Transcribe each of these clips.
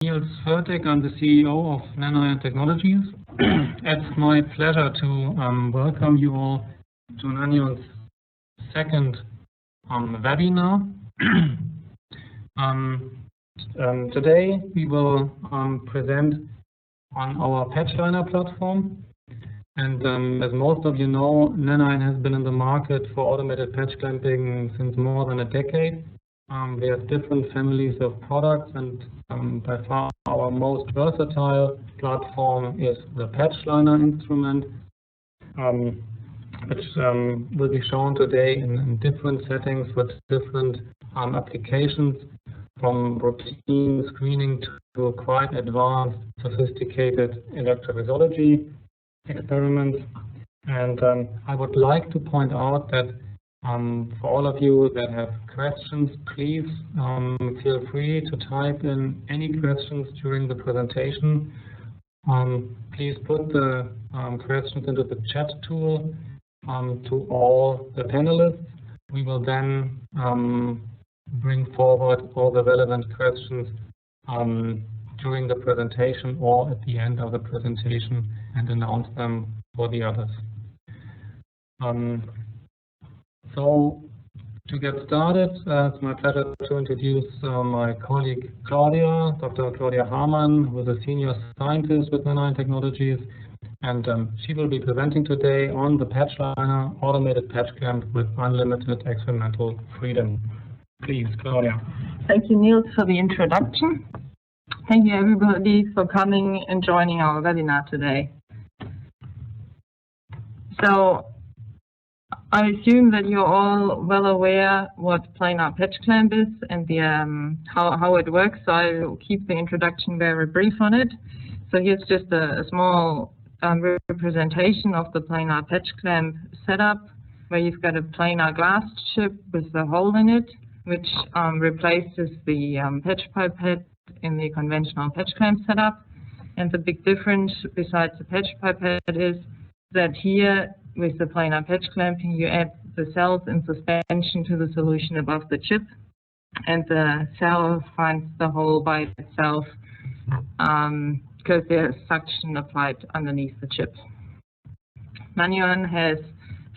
Fertig. I'm the CEO of Nanion Technologies. It's my pleasure to welcome you all to Nanion's second webinar. Today we will present on our Patchliner platform. And as most of you know, Nanion has been in the market for automated patch clamping since more than a decade. We have different families of products, and by far our most versatile platform is the Patchliner instrument, which will be shown today in different settings with different applications, from routine screening to quite advanced, sophisticated electrophysiology experiments. And I would like to point out that for all of you that have questions, please feel free to type in any questions during the presentation. Please put the questions into the chat tool to all the panelists. We will then bring forward all the relevant questions during the presentation or at the end of the presentation and announce them for the others. So to get started, it's my pleasure to introduce my colleague Claudia, Dr. Claudia Hamann, who is a senior scientist with Nanion Technologies, and she will be presenting today on the Patchliner automated patch clamp with unlimited experimental freedom. Please, Claudia. Thank you, Niels, for the introduction. Thank you, everybody, for coming and joining our webinar today. So, I assume that you're all well aware what planar patch clamp is and the how it works, so I will keep the introduction very brief on it. So here's just a small representation of the planar patch clamp setup, where you've got a planar glass chip with a hole in it, which replaces the patch pipette in the conventional patch clamp setup. And the big difference besides the patch pipette is that here, with the planar patch clamping, you add the cells in suspension to the solution above the chip, and the cell finds the hole by itself because there's suction applied underneath the chip. Nanion has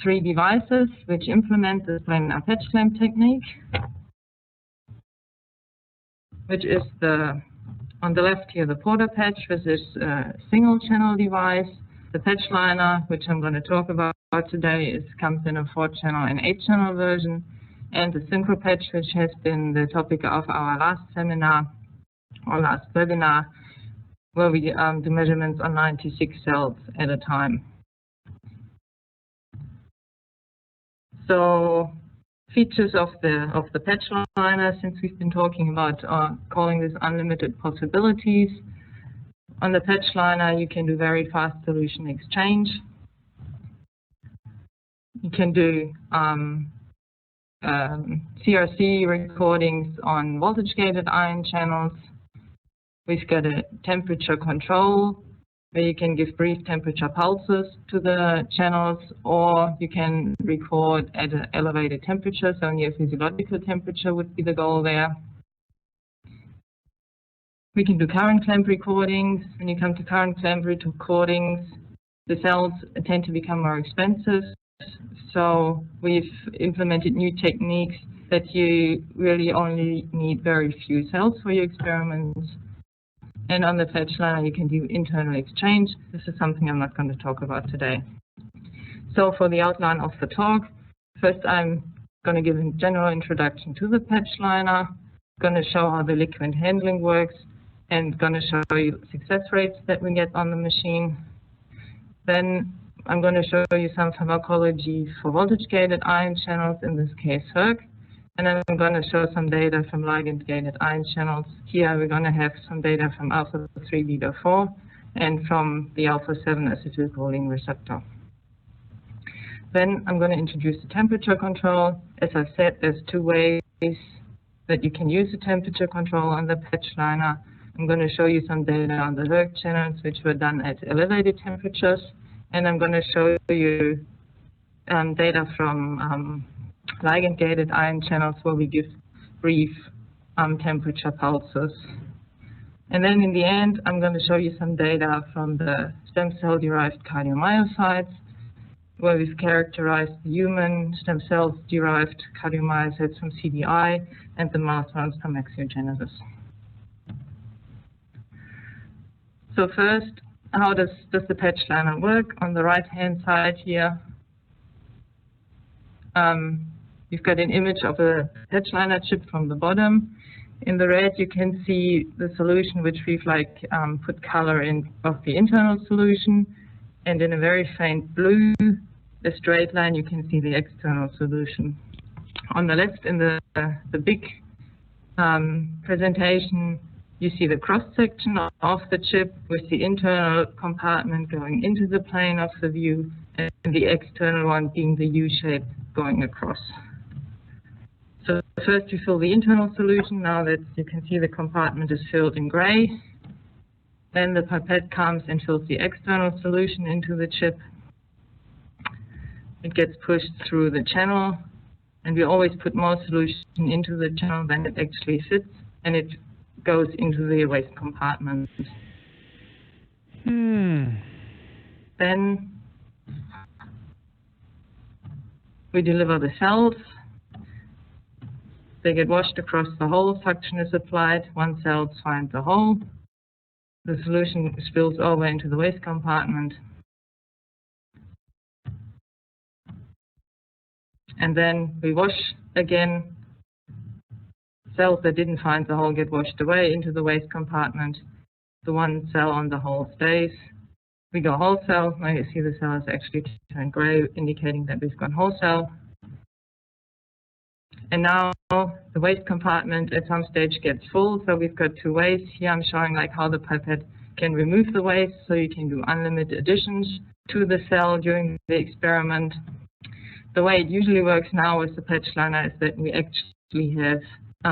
3 devices which implement the planar patch clamp technique, which is on the left here, the Porter patch, which is a single channel device. The Patchliner, which I'm going to talk about today, comes in a 4-channel and 8-channel version, and the Synchro patch, which has been the topic of our last seminar or last webinar, where we do measurements on 96 cells at a time. So, features of the Patchliner, since we've been talking about calling this unlimited possibilities. On the Patchliner, you can do very fast solution exchange. You can do CRC recordings on voltage-gated ion channels. We've got a temperature control, where you can give brief temperature pulses to the channels, or you can record at an elevated temperature, so near physiological temperature would be the goal there. We can do current clamp recordings. When you come to current clamp recordings, the cells tend to become more expensive. So we've implemented new techniques that you really only need very few cells for your experiments. And on the Patchliner, you can do internal exchange. This is something I'm not going to talk about today. So for the outline of the talk, first I'm going to give a general introduction to the Patchliner, going to show how the liquid handling works, and going to show you success rates that we get on the machine. Then I'm going to show you some pharmacology for voltage-gated ion channels, in this case hERG. And then I'm going to show some data from ligand-gated ion channels. Here we're going to have some data from alpha-3 beta-4 and from the alpha-7 acetylcholine receptor. Then I'm going to introduce the temperature control. As I said, there's 2 ways that you can use the temperature control on the Patchliner. I'm going to show you some data on the hERG channels, which were done at elevated temperatures, and I'm going to show you data from ligand-gated ion channels, where we give brief temperature pulses. And then in the end, I'm going to show you some data from the stem cell-derived cardiomyocytes, where we've characterized the human stem cell-derived cardiomyocytes from CDI and the mouse ones from axiogenesis. So first, how does the Patchliner work? On the right-hand side here, you've got an image of a Patchliner chip from the bottom. In the red, you can see the solution, which we've put color in of the internal solution, and in a very faint blue, a straight line, you can see the external solution. On the left, in the big presentation, you see the cross-section of the chip with the internal compartment going into the plane of the view, and the external one being the U-shape going across. So first we fill the internal solution. Now that you can see the compartment is filled in gray. Then the pipette comes and fills the external solution into the chip. It gets pushed through the channel, and we always put more solution into the channel than it actually fits, and it goes into the waste compartment. Then we deliver the cells. They get washed across the hole, suction is applied, one cell finds the hole, the solution spills over into the waste compartment, and then we wash again. Cells that didn't find the hole get washed away into the waste compartment. The one cell on the hole stays. We go whole cell. Now you see the cell is actually turned gray, indicating that we've gone whole cell. And now the waste compartment at some stage gets full, so we've got two ways. Here I'm showing how the pipette can remove the waste, so you can do unlimited additions to the cell during the experiment. The way it usually works now with the Patchliner is that we actually have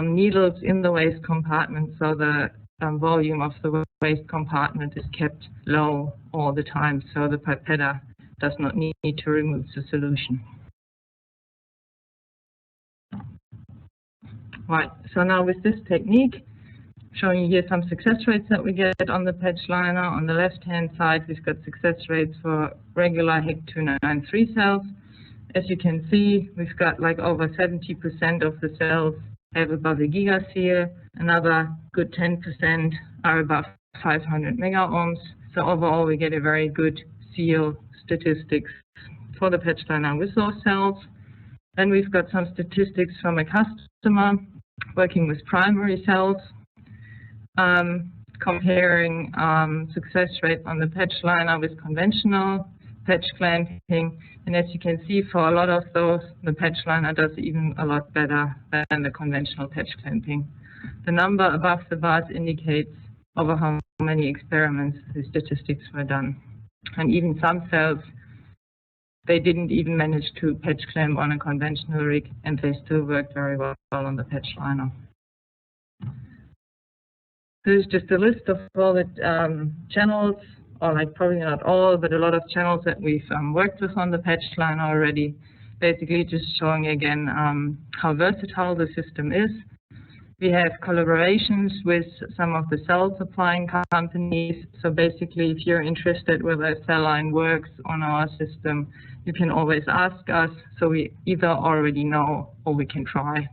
needles in the waste compartment, so the volume of the waste compartment is kept low all the time, so the pipette does not need to remove the solution. Right, so now with this technique, showing you here some success rates that we get on the Patchliner. On the left-hand side, we've got success rates for regular HERG293 cells. As you can see, we've got over 70% of the cells have above a gigaseal. Another good 10% are above 500 megaohms. So overall, we get a very good seal statistics for the Patchliner with those cells. Then we've got some statistics from a customer working with primary cells, comparing success rate on the Patchliner with conventional patch clamping. And as you can see, for a lot of those, the Patchliner does even a lot better than the conventional patch clamping. The number above the bars indicates over how many experiments the statistics were done. And even some cells, they didn't even manage to patch clamp on a conventional rig, and they still worked very well on the Patchliner. This is just a list of all the channels, or probably not all, but a lot of channels that we've worked with on the Patchliner already. Basically just showing again how versatile the system is. We have collaborations with some of the cell supplying companies. So basically, if you're interested whether a cell line works on our system, you can always ask us. So we either already know or we can try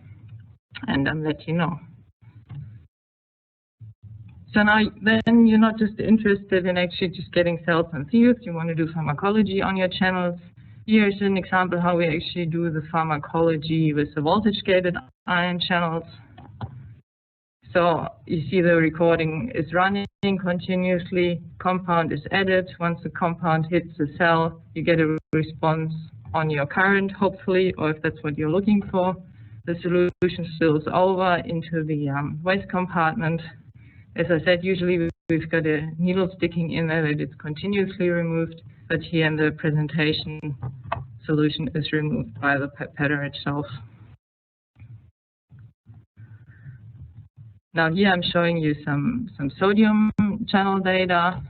and let you know. So now then you're not just interested in actually just getting cells and fields, you want to do pharmacology on your channels. Here's an example how we actually do the pharmacology with the voltage-gated ion channels. So you see the recording is running continuously, compound is added. Once the compound hits the cell, you get a response on your current, hopefully, or if that's what you're looking for. The solution spills over into the waste compartment. As I said, usually we've got a needle sticking in there that it's continuously removed, but here in the presentation, solution is removed by the pipetter itself. Now here I'm showing you some sodium channel data.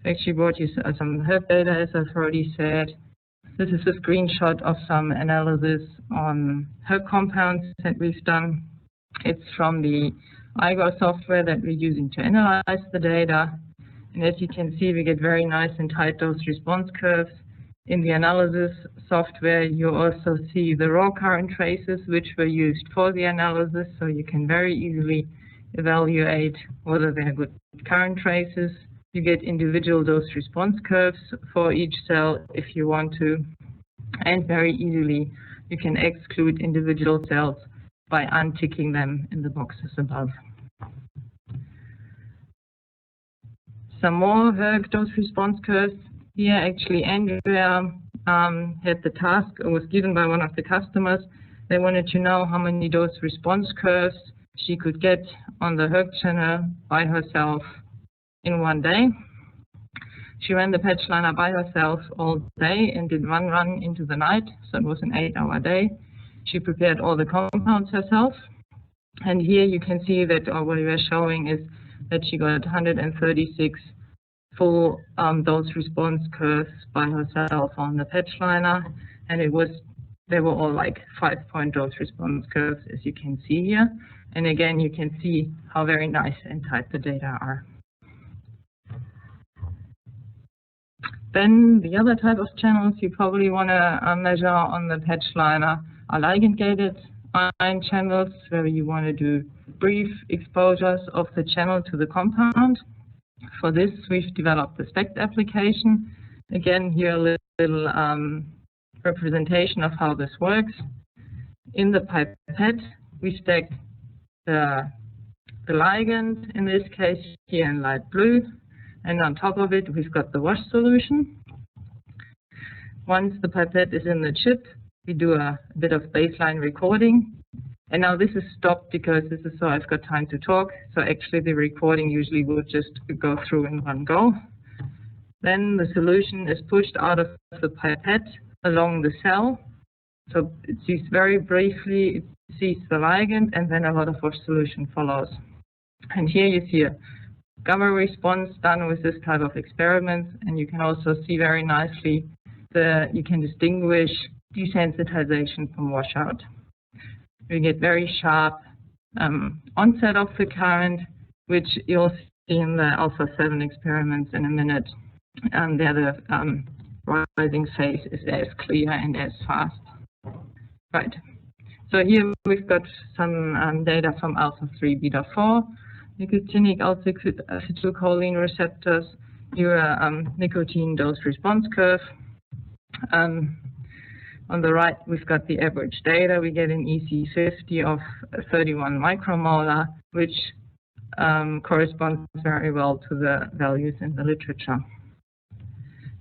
I actually brought you some hERG data, as I've already said. This is a screenshot of some analysis on hERG compounds that we've done. It's from the iCell software that we're using to analyze the data. And as you can see, we get very nice and tight dose response curves. In the analysis software, you also see the raw current traces which were used for the analysis, so you can very easily evaluate whether they are good current traces. You get individual dose response curves for each cell if you want to, and very easily you can exclude individual cells by unticking them in the boxes above. Some more hERG dose response curves. Here actually Andrea had the task, or was given by one of the customers. They wanted to know how many dose response curves she could get on the hERG channel by herself in one day. She ran the Patchliner by herself all day and did one run into the night, so it was an 8-hour day. She prepared all the compounds herself. And here you can see that, or what we are showing is that she got 136 full dose response curves by herself on the Patchliner, and they were all like 5-point dose response curves, as you can see here. And again, you can see how very nice and tight the data are. Then the other type of channels you probably want to measure on the Patchliner are ligand-gated ion channels, where you want to do brief exposures of the channel to the compound. For this, we've developed the SPECT application. Again, here a little representation of how this works. In the pipette, we stack the ligand, in this case here in light blue, and on top of it we've got the wash solution. Once the pipette is in the chip, we do a bit of baseline recording. And now this is stopped because this is so I've got time to talk. So actually the recording usually will just go through in one go. Then the solution is pushed out of the pipette along the cell. So it sees very briefly, it sees the ligand, and then a lot of wash solution follows. And here you see a gamma response done with this type of experiments, and you can also see very nicely you can distinguish desensitization from washout. We get very sharp onset of the current, which you'll see in the alpha 7 experiments in a minute. There the rising phase is as clear and as fast. Right. So here we've got some data from alpha 3 beta 4, nicotinic acetylcholine receptors, here nicotine dose response curve. On the right, we've got the average data. We get an EC50 of 31 micromolar, which corresponds very well to the values in the literature.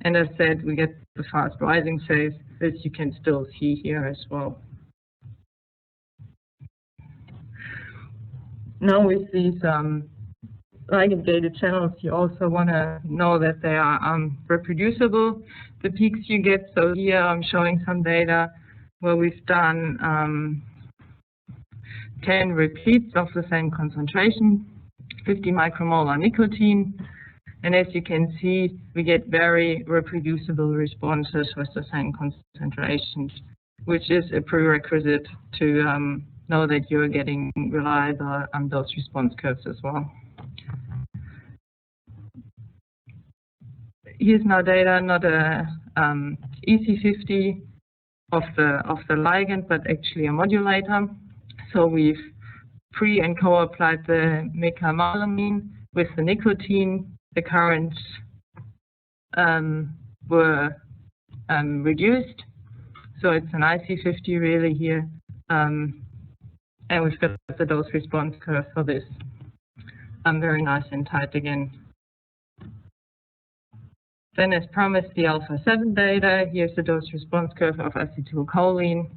And as said, we get the fast rising phase, which you can still see here as well. Now with these ligand-gated channels, you also want to know that they are reproducible, the peaks you get. So here I'm showing some data where we've done 10 repeats of the same concentration, 50 micromolar nicotine. And as you can see, we get very reproducible responses with the same concentrations, which is a prerequisite to know that you're getting reliable dose response curves as well. Here's now data, not a EC50 of the ligand, but actually a modulator. So we've pre and co-applied the mecamylamine with the nicotine. The currents were reduced, so it's an IC50 really here, and we've got the dose response curve for this. Very nice and tight again. Then, as promised, the alpha 7 data. Here's the dose response curve of acetylcholine.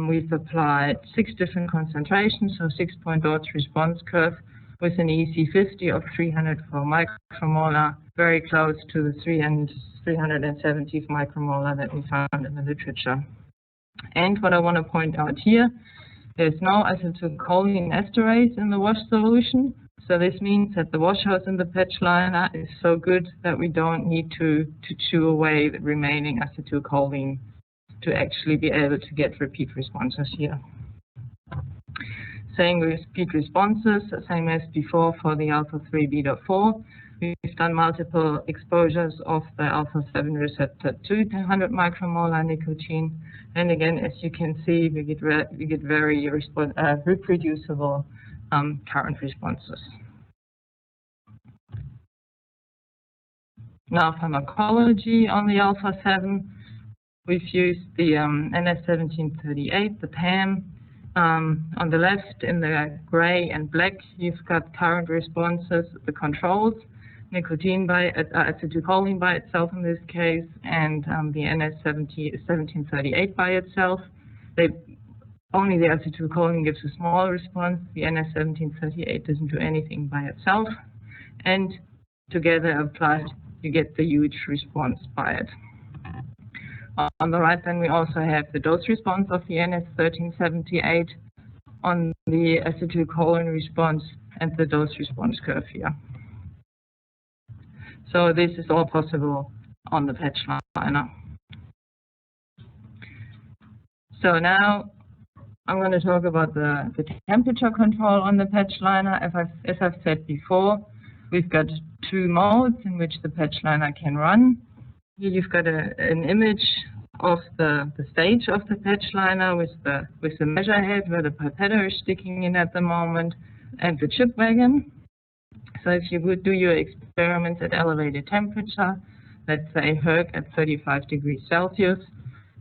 We've applied 6 different concentrations, so 6-point dose response curve with an EC50 of 304 micromolar, very close to the 370 micromolar that we found in the literature. And what I want to point out here, there's no acetylcholine esterase in the wash solution. So this means that the washout in the Patchliner is so good that we don't need to chew away the remaining acetylcholine to actually be able to get repeat responses here. same with peak responses, same as before for the alpha-3 beta-4. We've done multiple exposures of the alpha-7 receptor to 100 micromolar nicotine. And again, as you can see, we get very reproducible current responses. Now, pharmacology on the alpha-7. We've used the NS1738, the PAM. On the left, in the gray and black, you've got current responses, the controls, nicotine by acetylcholine by itself in this case, and the NS1738 by itself. Only the acetylcholine gives a small response. The NS1738 doesn't do anything by itself. And together applied, you get the huge response by it. On the right, then we also have the dose response of the NS1378 on the acetylcholine response and the dose response curve here. So this is all possible on the Patchliner. So now I'm going to talk about the temperature control on the Patchliner. As I've said before, we've got two modes in which the Patchliner can run. Here you've got an image of the stage of the Patchliner with the measure head where the pipette is sticking in at the moment, and the chip wagon. So if you would do your experiments at elevated temperature, let's say hERG at 35 degrees Celsius,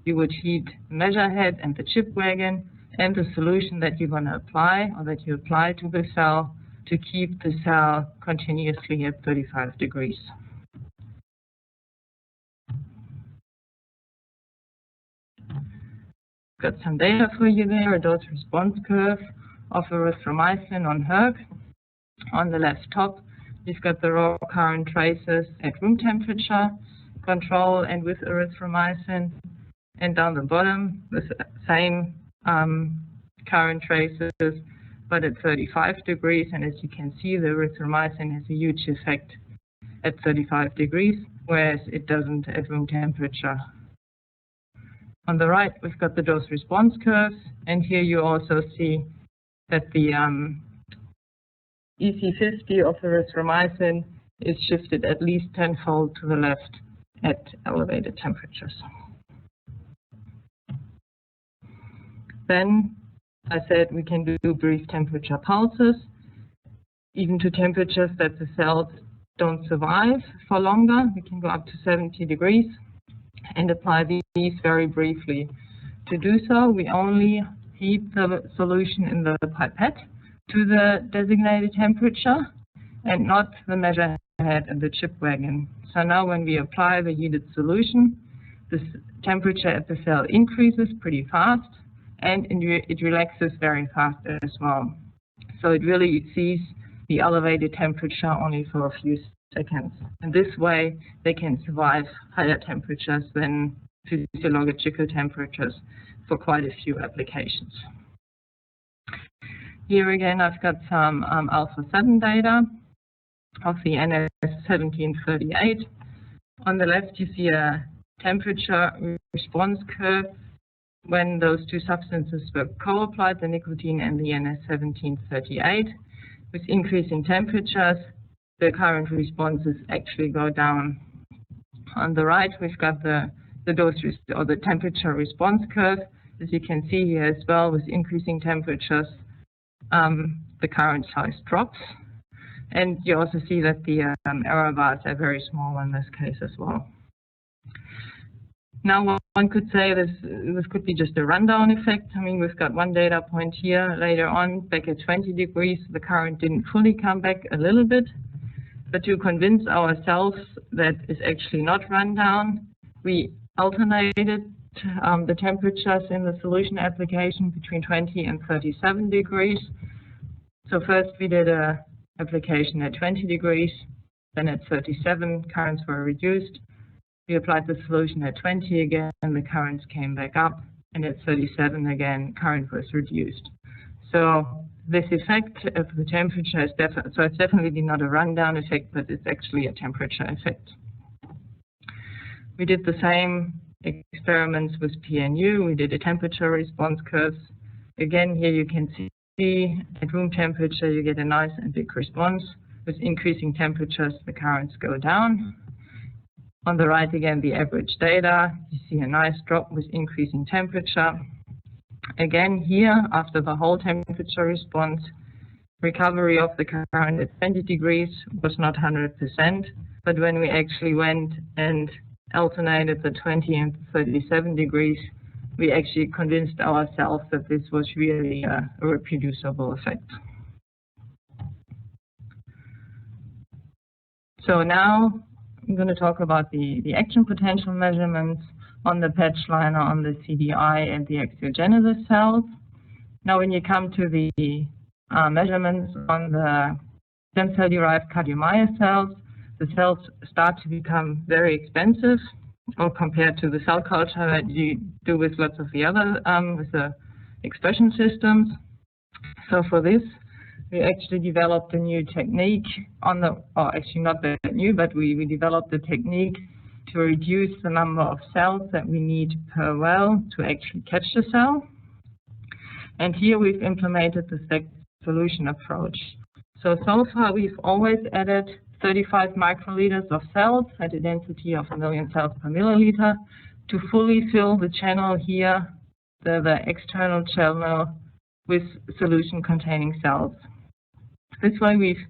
you would heat the measure head and the chip wagon and the solution that you're going to apply, or that you apply to the cell, to keep the cell continuously at 35 degrees. Got some data for you there, a dose response curve of erythromycin on hERG. On the left top, you've got the raw current traces at room temperature control and with erythromycin. And down the bottom, the same current traces, but at 35 degrees. And as you can see, the erythromycin has a huge effect at 35 degrees, whereas it doesn't at room temperature. On the right, we've got the dose response curves, and here you also see that the EC50 of erythromycin is shifted at least tenfold to the left at elevated temperatures. Then I said we can do brief temperature pulses, even to temperatures that the cells don't survive for longer. We can go up to 70 degrees and apply these very briefly. To do so, we only heat the solution in the pipette to the designated temperature and not the measure head and the chip wagon. So now when we apply the heated solution, the temperature at the cell increases pretty fast, and it relaxes very fast as well. So it really sees the elevated temperature only for a few seconds. And this way, they can survive higher temperatures than physiological temperatures for quite a few applications. Here again, I've got some alpha-7 data of the NS1738. On the left, you see a temperature response curve when those two substances were co-applied, the nicotine and the NS1738. With increasing temperatures, the current responses actually go down. On the right, we've got the dose or the temperature response curve. As you can see here as well, with increasing temperatures, the current size drops. And you also see that the error bars are very small in this case as well. Now, one could say this could be just a rundown effect. I mean, we've got one data point here later on, back at 20 degrees, the current didn't fully come back, a little bit. But to convince ourselves that it's actually not rundown, we alternated the temperatures in the solution application between 20 and 37 degrees. So first we did an application at 20 degrees, then at 37, currents were reduced. We applied the solution at 20 again, and the currents came back up, and at 37 again, current was reduced. So this effect of the temperature is it's definitely not a rundown effect, but it's actually a temperature effect. We did the same experiments with PNU. We did a temperature response curves. Again, here you can see at room temperature you get a nice and big response. With increasing temperatures, the currents go down. On the right again, the average data. You see a nice drop with increasing temperature. Again here, after the whole temperature response, recovery of the current at 20 degrees was not 100%, but when we actually went and alternated the 20 and 37 degrees, we actually convinced ourselves that this was really a reproducible effect. So now I'm going to talk about the action potential measurements on the Patchliner, on the CDI, and the axiogenesis cells. Now when you come to the measurements on the stem cell-derived cardiomyocytes, the cells start to become very expensive, or compared to the cell culture that you do with lots of the other with the expression systems. So for this, we actually developed a new technique on the, or actually not that new, but we developed a technique to reduce the number of cells that we need per well to actually catch the cell. And here we've implemented the stacked solution approach. So far we've always added 35 microliters of cells at a density of 1 million cells per milliliter to fully fill the channel here, the external channel, with solution containing cells. This way we've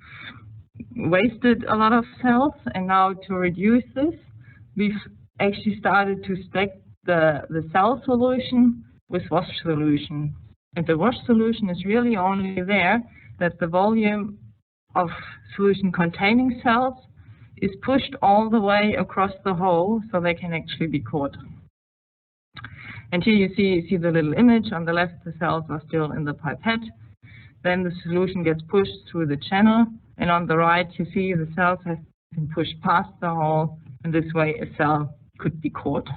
wasted a lot of cells, and now to reduce this, we've actually started to stack the cell solution with wash solution. And the wash solution is really only there that the volume of solution containing cells is pushed all the way across the hole so they can actually be caught. And here you see the little image. On the left, the cells are still in the pipette. Then the solution gets pushed through the channel, and on the right you see the cells have been pushed past the hole, and this way a cell could be caught.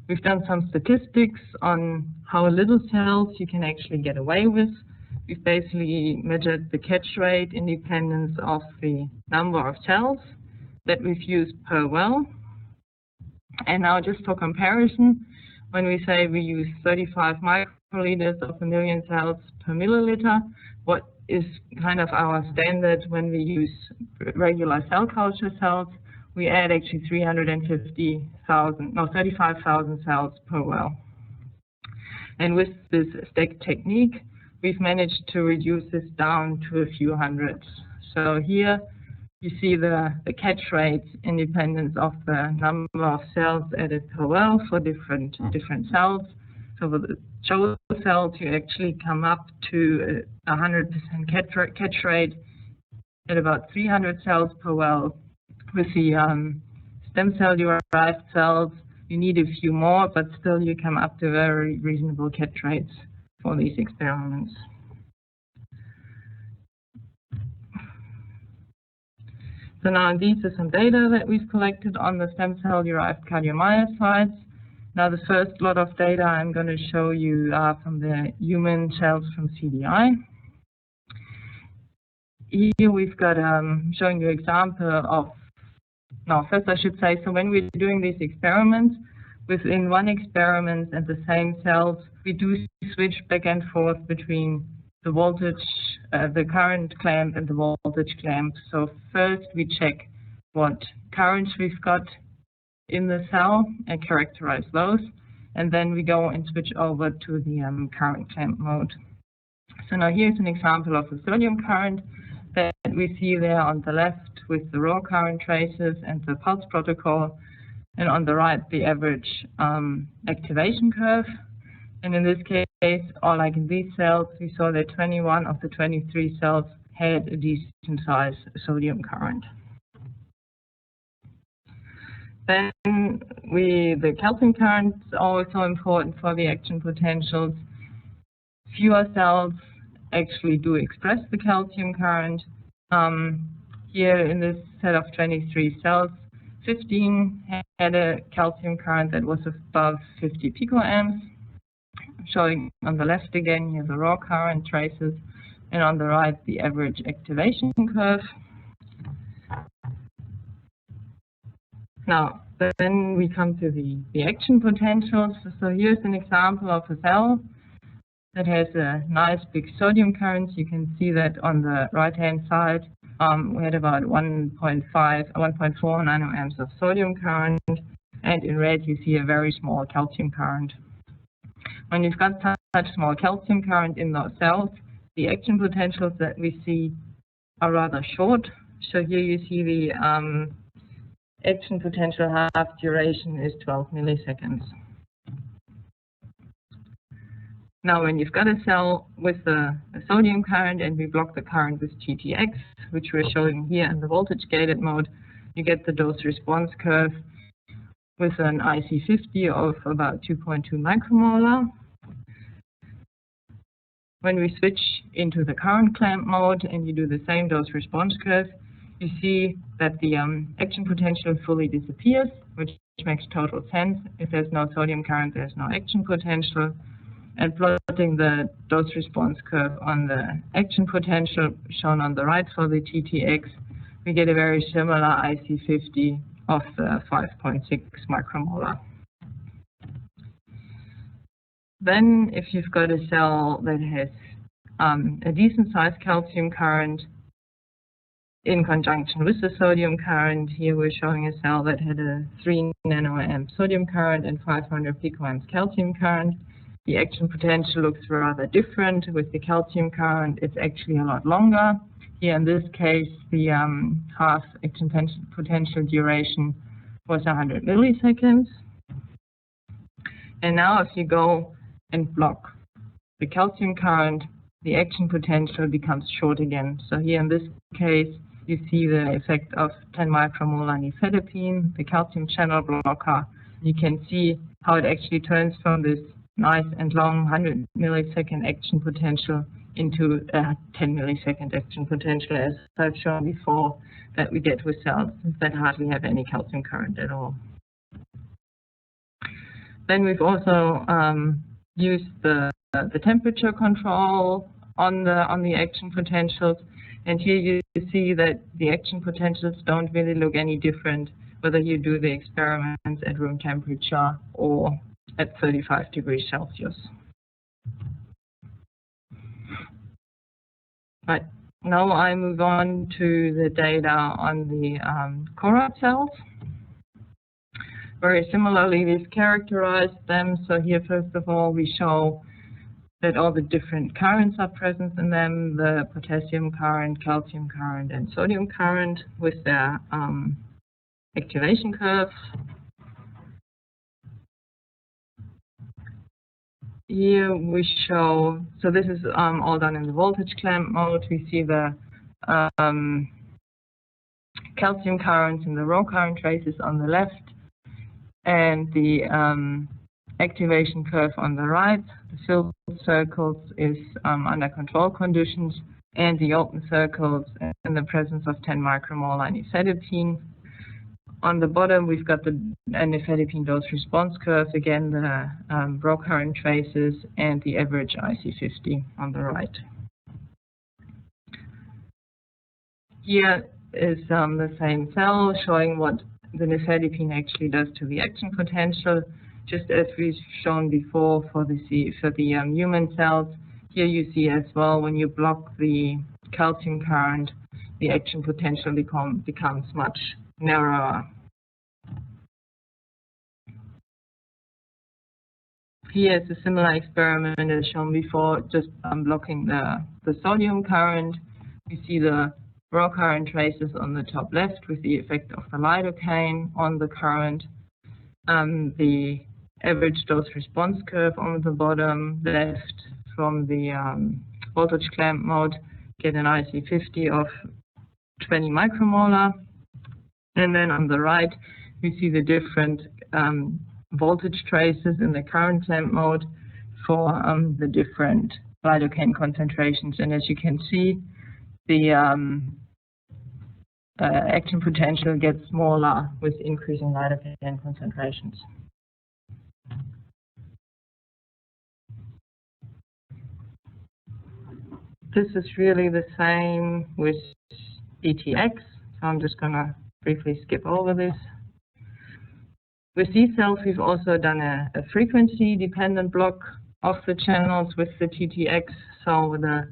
We've done some statistics on how little cells you can actually get away with. We've basically measured the catch rate independence of the number of cells that we've used per well. And now just for comparison, when we say we use 35 microliters of 1 million cells per milliliter, what is kind of our standard when we use regular cell culture cells? We add actually 35,000 cells per well. And with this stack technique, we've managed to reduce this down to a few hundreds. So here you see the catch rate independence of the number of cells added per well for different cells. So for the CHO cells, you actually come up to 100% catch rate at about 300 cells per well. With the stem cell-derived cells, you need a few more, but still you come up to very reasonable catch rates for these experiments. So now these are some data that we've collected on the stem cell-derived cardiomyocytes. Now the first lot of data I'm going to show you are from the human cells from CDI. Here we've got showing you an example of, no, first I should say, so when we're doing these experiments, within one experiment and the same cells, we do switch back and forth between the voltage, the current clamp and the voltage clamp. So first we check what currents we've got in the cell and characterize those, and then we go and switch over to the current clamp mode. So now here's an example of the sodium current that we see there on the left with the raw current traces and the pulse protocol, and on the right the average activation curve. And in this case, or like in these cells, we saw that 21 of the 23 cells had a decent size sodium current. Then the calcium current is also important for the action potentials. Fewer cells actually do express the calcium current. Here in this set of 23 cells, 15 had a calcium current that was above 50 picoamps. Showing on the left again here the raw current traces, and on the right the average activation curve. Now then we come to the action potentials. So here's an example of a cell that has a nice big sodium current. You can see that on the right-hand side, we had about 1.4 nanoamps of sodium current, and in red you see a very small calcium current. When you've got such small calcium current in those cells, the action potentials that we see are rather short. So here you see the action potential half duration is 12 milliseconds. Now, when you've got a cell with a sodium current and we block the current with GTX, which we're showing here in the voltage-gated mode, you get the dose-response curve with an IC50 of about 2.2 micromolar. When we switch into the current clamp mode and you do the same dose-response curve, you see that the action potential fully disappears, which makes total sense. If there's no sodium current, there's no action potential. And plotting the dose-response curve on the action potential shown on the right for the GTX, we get a very similar IC50 of 5.6 micromolar. Then, if you've got a cell that has a decent-sized calcium current in conjunction with the sodium current, here we're showing a cell that had a 3 nanoamp sodium current and 500 picoamps calcium current. The action potential looks rather different. With the calcium current, it's actually a lot longer. Here in this case, the half action potential duration was 100 milliseconds. And now if you go and block the calcium current, the action potential becomes short again. So here in this case, you see the effect of 10 micromolar nifedepine, the calcium channel blocker. You can see how it actually turns from this nice and long 100 millisecond action potential into a 10 millisecond action potential, as I've shown before, that we get with cells that hardly have any calcium current at all. Then we've also used the temperature control on the action potentials, and here you see that the action potentials don't really look any different whether you do the experiments at room temperature or at 35 degrees Celsius. Right, now I move on to the data on the core cells. Very similarly, we've characterized them. So here, first of all, we show that all the different currents are present in them, the potassium current, calcium current, and sodium current with their activation curves. Here we show, so this is all done in the voltage clamp mode. We see the calcium currents and the raw current traces on the left, and the activation curve on the right. The filled circles is under control conditions, and the open circles in the presence of 10 micromolar nifedipine. On the bottom, we've got the nifedipine dose response curve, again the raw current traces, and the average IC50 on the right. Here is the same cell showing what the nifedipine actually does to the action potential, just as we've shown before for the human cells. Here you see as well, when you block the calcium current, the action potential becomes much narrower. Here is a similar experiment as shown before, just blocking the sodium current. You see the raw current traces on the top left with the effect of the lidocaine on the current. The average dose response curve on the bottom left from the voltage clamp mode, get an IC50 of 20 micromolar. And then on the right, we see the different voltage traces in the current clamp mode for the different lidocaine concentrations. And as you can see, the action potential gets smaller with increasing lidocaine concentrations. This is really the same with ETX, so I'm just going to briefly skip over this. With these cells, we've also done a frequency-dependent block of the channels with the TTX. So the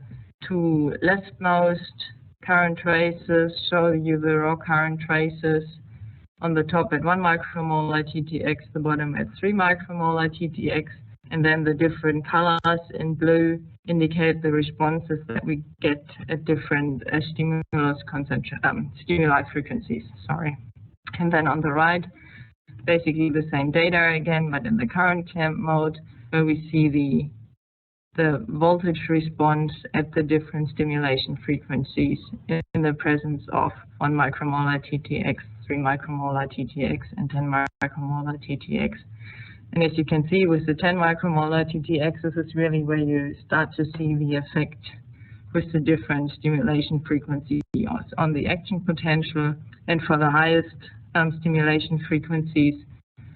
two leftmost current traces show you the raw current traces on the top at 1 micromolar TTX, the bottom at 3 micromolar TTX, and then the different colors in blue indicate the responses that we get at different stimuli frequencies. Sorry. And then on the right, basically the same data again, but in the current clamp mode, where we see the voltage response at the different stimulation frequencies in the presence of 1 micromolar TTX, 3 micromolar TTX, and 10 micromolar TTX. And as you can see with the 10 micromolar TTX, this is really where you start to see the effect with the different stimulation frequencies on the action potential. And for the highest stimulation frequencies,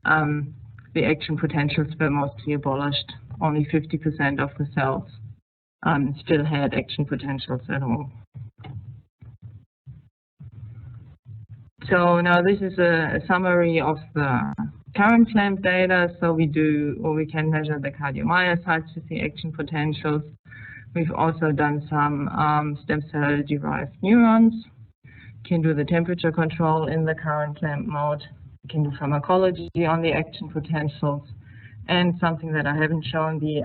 the action potentials were mostly abolished. Only 50% of the cells still had action potentials at all. So now this is a summary of the current clamp data. So we can measure the cardiomyocytes with the action potentials. We've also done some stem cell derived neurons. We can do the temperature control in the current clamp mode. We can do pharmacology on the action potentials. And something that I haven't shown, the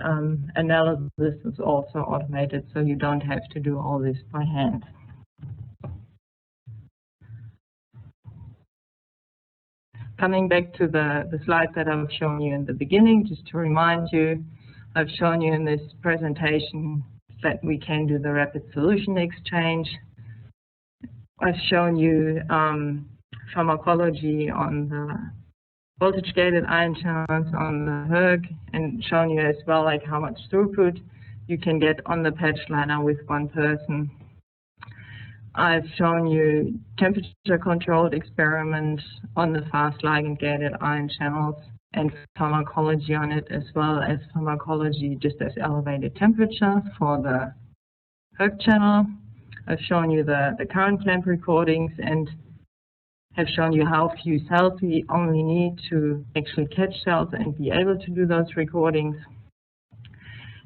analysis is also automated, so you don't have to do all this by hand. Coming back to the slide that I've shown you in the beginning, just to remind you, I've shown you in this presentation that we can do the rapid solution exchange. I've shown you pharmacology on the voltage-gated ion channels on the hERG, and shown you as well like how much throughput you can get on the Patchliner with one person. I've shown you temperature-controlled experiments on the fast ligand-gated ion channels and pharmacology on it, as well as pharmacology just as elevated temperature for the hERG channel. I've shown you the current clamp recordings and have shown you how few cells we only need to actually catch cells and be able to do those recordings.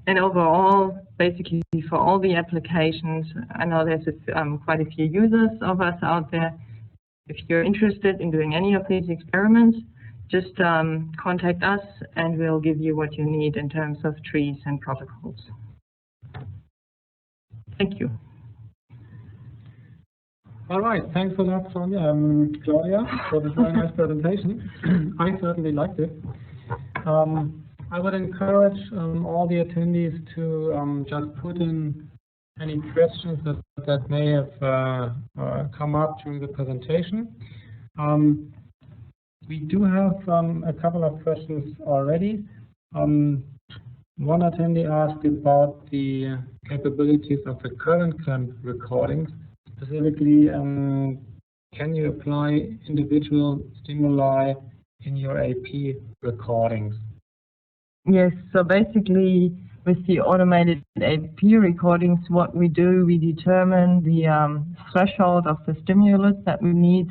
And overall, basically for all the applications, I know there's quite a few users of us out there. If you're interested in doing any of these experiments, just contact us and we'll give you what you need in terms of trees and protocols. Thank you. All right, thanks a lot, Sonia, Claudia, for this very nice presentation. I certainly liked it. I would encourage all the attendees to just put in any questions that may have come up during the presentation. We do have a couple of questions already. One attendee asked about the capabilities of the current clamp recordings. Specifically, can you apply individual stimuli in your AP recordings? Yes, so basically with the automated AP recordings, what we do, we determine the threshold of the stimulus that we need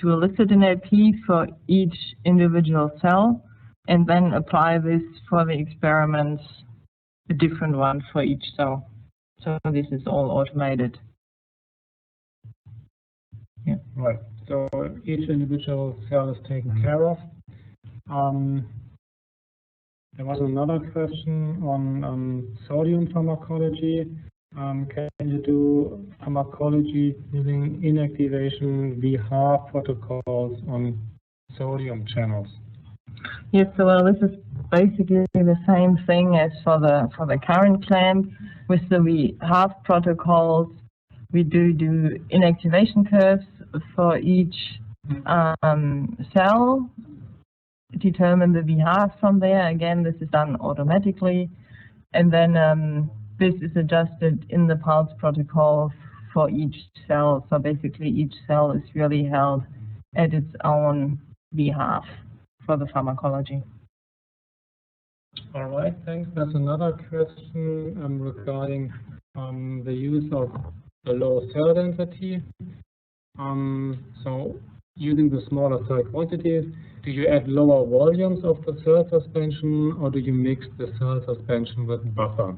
to elicit an AP for each individual cell, and then apply this for the experiments, a different one for each cell. So this is all automated. Yeah. Right. So each individual cell is taken care of. There was another question on sodium pharmacology. Can you do pharmacology using inactivation VHAR protocols on sodium channels? Yes, so well, this is basically the same thing as for the current clamp. With the VHAR protocols, we do inactivation curves for each cell, determine the VHAR from there. Again, this is done automatically, and then this is adjusted in the pulse protocol for each cell. So basically each cell is really held at its own VHAR for the pharmacology. All right, thanks. There's another question regarding the use of the low cell density. So using the smaller cell quantities, do you add lower volumes of the cell suspension, or do you mix the cell suspension with buffer?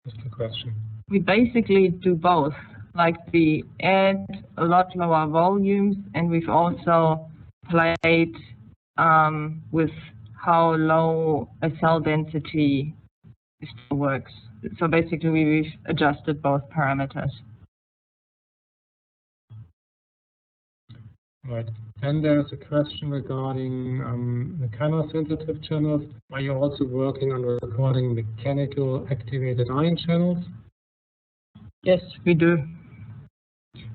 That's the question. We basically do both. Like we add a lot lower volumes, and we've also played with how low a cell density still works. So basically we've adjusted both parameters. Right. Then there's a question regarding the chemo-sensitive channels. Are you also working on recording mechanical activated ion channels? Yes, we do.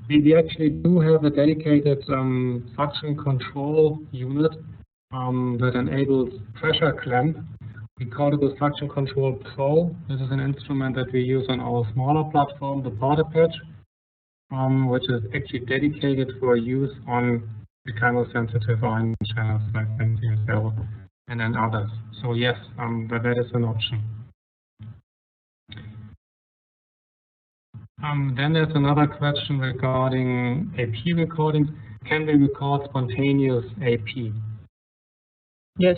We actually do have a dedicated suction control unit that enables pressure clamp. We call it the Suction Control Pro. This is an instrument that we use on our smaller platform, the Powder Patch, which is actually dedicated for use on the chemo-sensitive ion channels like NCSL and then others. So yes, that is an option. Then there's another question regarding AP recordings. Can we record spontaneous AP? Yes.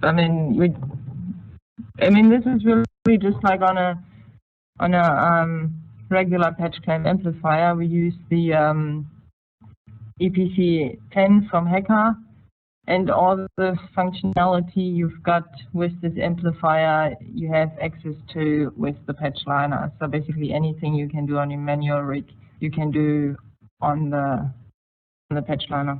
I mean, this is really just like on a regular patch clamp amplifier. We use the EPC10 from hERG, and all the functionality you've got with this amplifier, you have access to with the Patchliner. So basically, anything you can do on your manual rig, you can do on the Patchliner.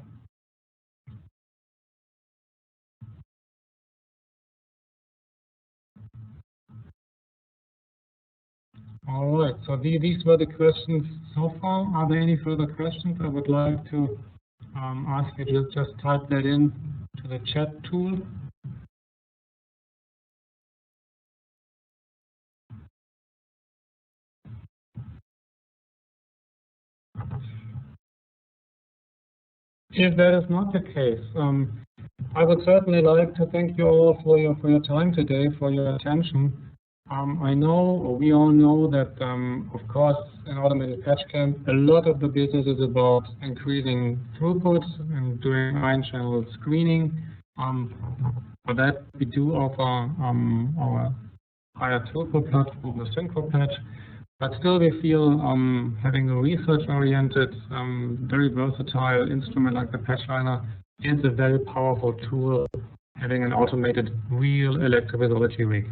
All right, so these were the questions so far. Are there any further questions? I would like to ask you to just type that in to the chat tool. If that is not the case, I would certainly like to thank you all for your time today, for your attention. I know, or we all know that, of course, in automated patch clamp, a lot of the business is about increasing throughput and doing ion channel screening. For that, we do offer our higher throughput platform, the Synchro Patch. But still, we feel having a research-oriented, very versatile instrument like the Patchliner is a very powerful tool, having an automated real electrophysiology rig.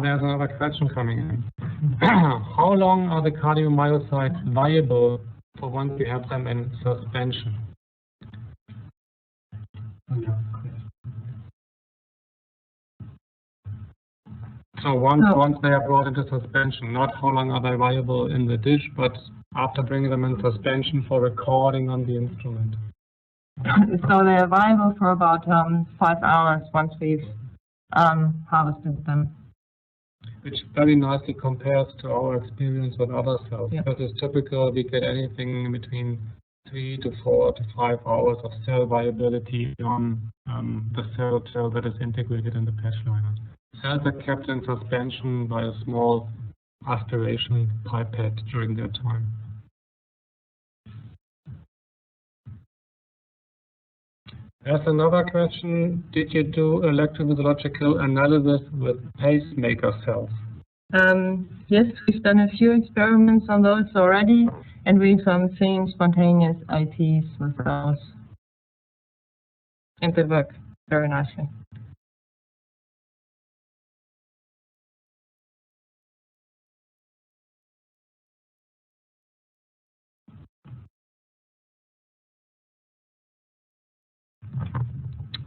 There's another question coming in. How long are the cardiomyocytes viable for once you have them in suspension? So once they are brought into suspension, not how long are they viable in the dish, but after bringing them in suspension for recording on the instrument. So they're viable for about 5 hours once we've harvested them. Which very nicely compares to our experience with other cells. Yeah. Because it's typical we get anything between 3 to 4 to 5 hours of cell viability on the cell that is integrated in the Patchliner. Cells are kept in suspension by a small aspiration pipette during their time. There's another question. Did you do electrophysiological analysis with pacemaker cells? Yes, we've done a few experiments on those already, and we've seen spontaneous IPs with those. And they work very nicely.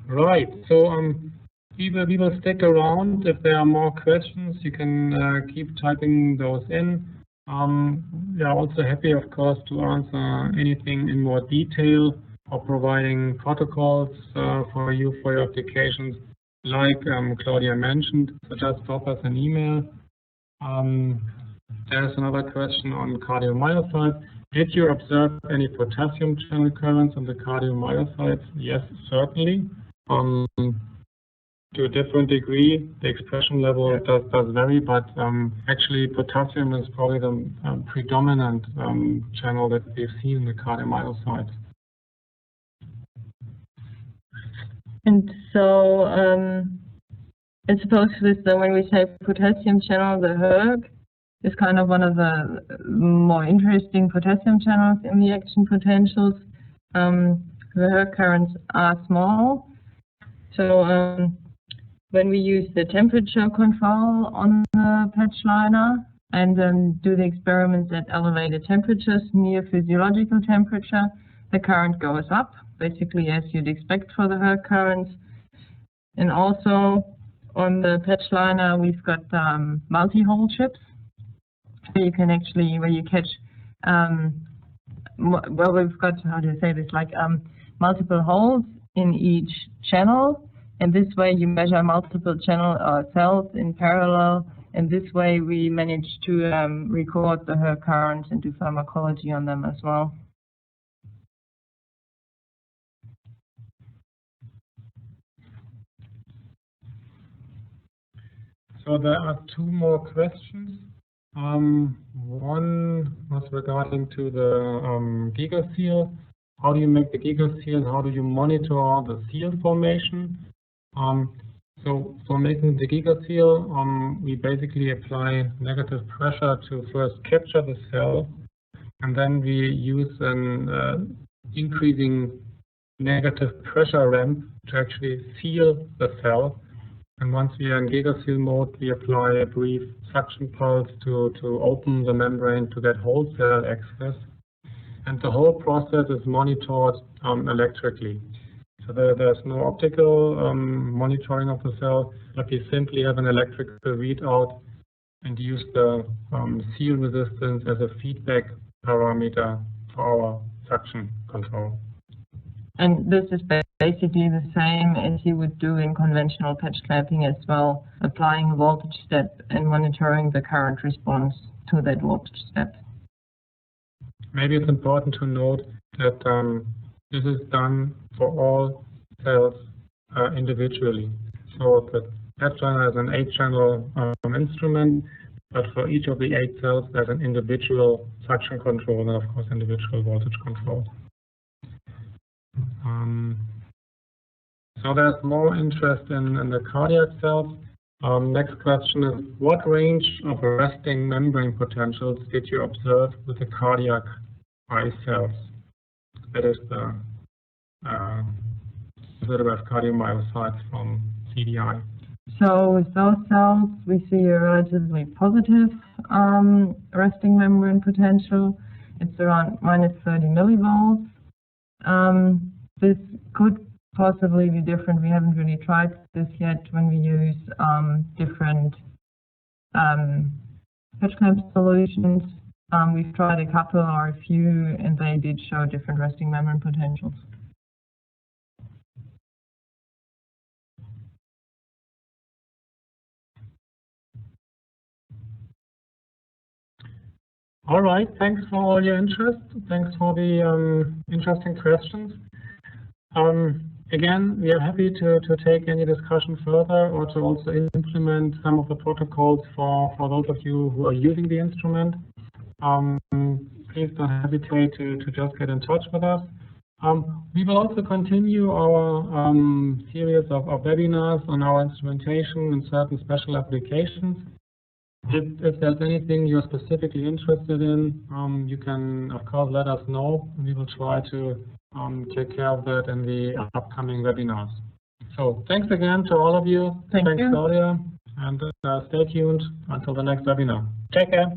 Right. So we will stick around. If there are more questions, you can keep typing those in. We are also happy, of course, to answer anything in more detail or providing protocols for your applications, like Claudia mentioned. So just drop us an email. There's another question on cardiomyocytes. Did you observe any potassium channel currents on the cardiomyocytes? Yes, certainly. To a different degree, the expression level does vary, but actually potassium is probably the predominant channel that we've seen in the cardiomyocytes. So it's supposed to be that when we say potassium channel, the hERG is kind of one of the more interesting potassium channels in the action potentials. The hERG currents are small. So when we use the temperature control on the Patchliner and then do the experiments at elevated temperatures near physiological temperature, the current goes up, basically as you'd expect for the hERG currents. And also on the Patchliner, we've got multi-hole chips, where you can actually, where you catch, well, we've got, how do you say this, like multiple holes in each channel, and this way you measure multiple channel cells in parallel, and this way we manage to record the hERG currents and do pharmacology on them as well. So there are two more questions. One was regarding to the gigaseal. How do you make the gigaseal? How do you monitor the seal formation? So for making the gigaseal, we basically apply negative pressure to first capture the cell, and then we use an increasing negative pressure ramp to actually seal the cell. And once we are in gigaseal mode, we apply a brief suction pulse to open the membrane to get whole cell access. And the whole process is monitored electrically. So there's no optical monitoring of the cell, but we simply have an electrical readout and use the seal resistance as a feedback parameter for our suction control. And this is basically the same as you would do in conventional patch clamping as well, applying a voltage step and monitoring the current response to that voltage step. Maybe it's important to note that this is done for all cells individually. So the Patchliner is an 8-channel instrument, but for each of the 8 cells, there's an individual suction control and, of course, individual voltage control. So there's more interest in the cardiac cells. Next question is, what range of resting membrane potentials did you observe with the cardiac iCells? That is the cell-derived cardiomyocytes from CDI. So with those cells, we see a relatively positive resting membrane potential. It's around -30 millivolts. This could possibly be different. We haven't really tried this yet when we use different patch clamp solutions. We've tried a couple or a few, and they did show different resting membrane potentials. All right, thanks for all your interest. Thanks for the interesting questions. Again, we are happy to take any discussion further or to also implement some of the protocols for those of you who are using the instrument. Please don't hesitate to just get in touch with us. We will also continue our series of webinars on our instrumentation and certain special applications. If there's anything you're specifically interested in, you can, of course, let us know. We will try to take care of that in the upcoming webinars. So thanks again to all of you. Thanks, Claudia. And stay tuned until the next webinar. Take care.